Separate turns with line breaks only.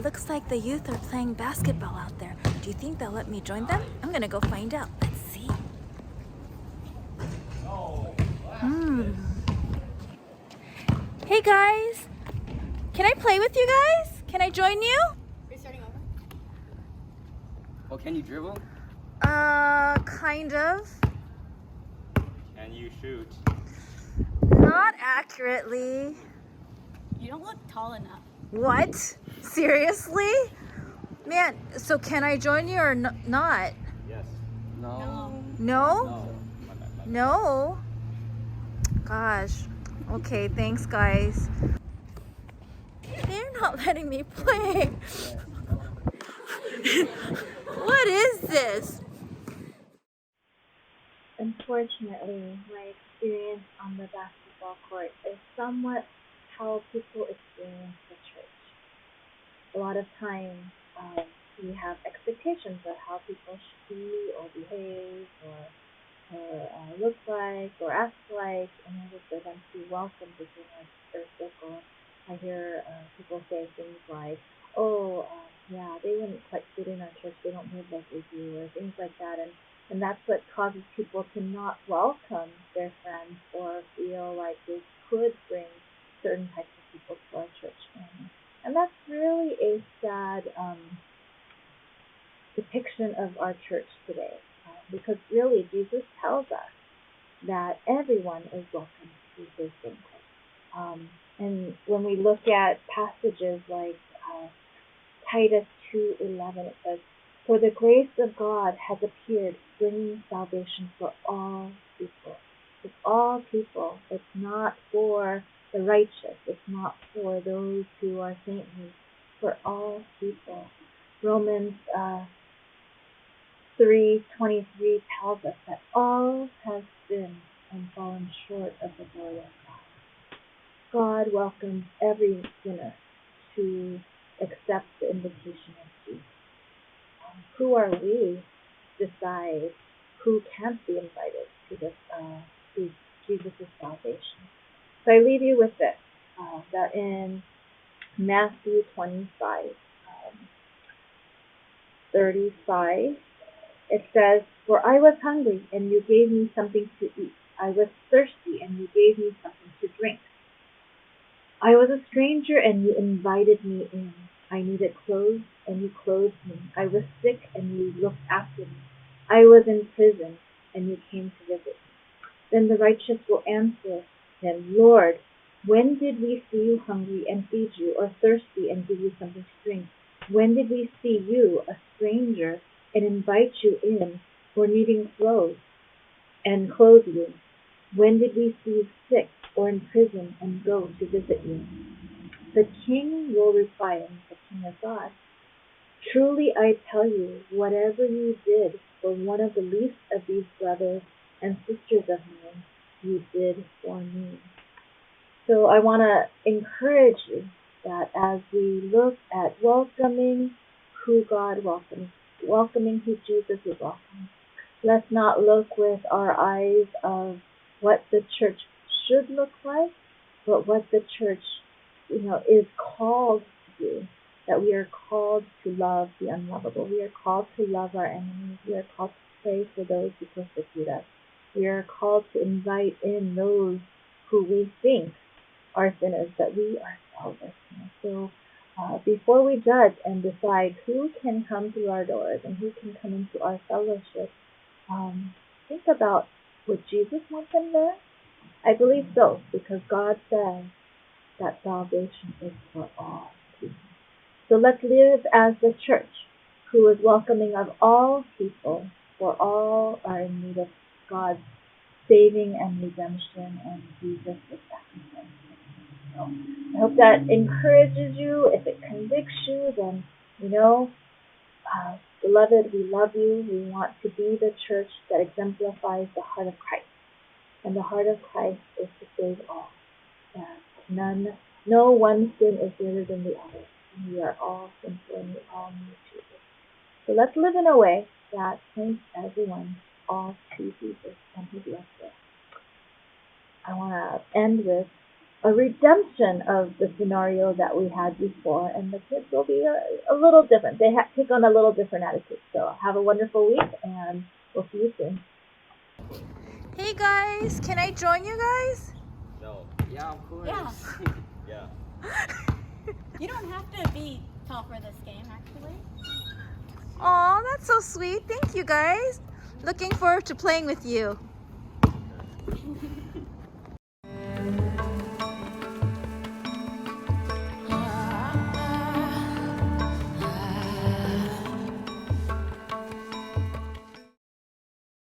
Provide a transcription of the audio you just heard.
It looks like the youth are playing basketball out there. Do you think they'll let me join them? I'm gonna go find out. Let's see. Hey guys, can I play with you guys? Can I join you?
Are you starting over?
Well, can you dribble?
Kind of.
Can you shoot?
Not accurately.
You don't look tall enough.
What? Seriously? Man, so can I join you or not?
Yes. No.
No.
No?
No.
No? Gosh. Okay, thanks guys. They're not letting me play. What is this?
Unfortunately, my experience on the basketball court is somewhat how people experience the church. A lot of times, we have expectations of how people should be or behave or look like or act like in order for them to be welcomed within our circle. I hear people say things like, "Oh, yeah, they wouldn't quite fit in our church. They don't live like we do," or things like that. And that's what causes people to not welcome their friends or feel like they could bring certain types of people to our church family. And that's really a sad depiction of our church today, because really Jesus tells us that everyone is welcome to his banquet. And when we look at passages like Titus 2:11, it says, "For the grace of God has appeared, bringing salvation for all people." It's all people. It's not for the righteous. It's not for those who are saintly. For all people. Romans 3:23 tells us that all have sinned and fallen short of the glory of God. God welcomes every sinner to accept the invitation of Jesus. Who are we to decide who can't be invited to this to Jesus' salvation? So I leave you with this, that in Matthew 25:35, it says, "For I was hungry, and you gave me something to eat. I was thirsty, and you gave me something to drink. I was a stranger, and you invited me in. I needed clothes, and you clothed me. I was sick, and you looked after me. I was in prison, and you came to visit me." Then the righteous will answer him, "Lord, when did we see you hungry and feed you, or thirsty and give you something to drink? When did we see you, a stranger, and invite you in, or needing clothes and clothe you? When did we see you sick or in prison and go to visit you?" The king will reply, and the king of God, "Truly I tell you, whatever you did for one of the least of these brothers and sisters of mine, you did for me." So I want to encourage you that as we look at welcoming who God welcomes, welcoming who Jesus is welcoming, let's not look with our eyes of what the church should look like, but what the church, is called to do. That we are called to love the unlovable. We are called to love our enemies. We are called to pray for those who persecute us. We are called to invite in those who we think are sinners, that we ourselves are sinners. So before we judge and decide who can come through our doors and who can come into our fellowship, think about, would Jesus want them there? I believe so, because God says that salvation is for all people. So let's live as the church who is welcoming of all people, for all are in need of God's saving and redemption, and Jesus is sacrifice. So I hope that encourages you. If it convicts you, then, beloved, we love you. We want to be the church that exemplifies the heart of Christ. And the heart of Christ is to save all. No one sin is greater than the other. And we are all sinful, and we all need Jesus. So let's live in a way that points everyone all to Jesus and his love for us. I want to end with a redemption of the scenario that we had before, and the kids will be a little different. They take on a little different attitude. So have a wonderful week, and we'll see you soon.
Hey guys, can I join you guys?
No. Yeah, of course.
Yeah.
Yeah.
You don't have to be tall for this game, actually.
Aw, that's so sweet. Thank you guys. Looking forward to playing with you.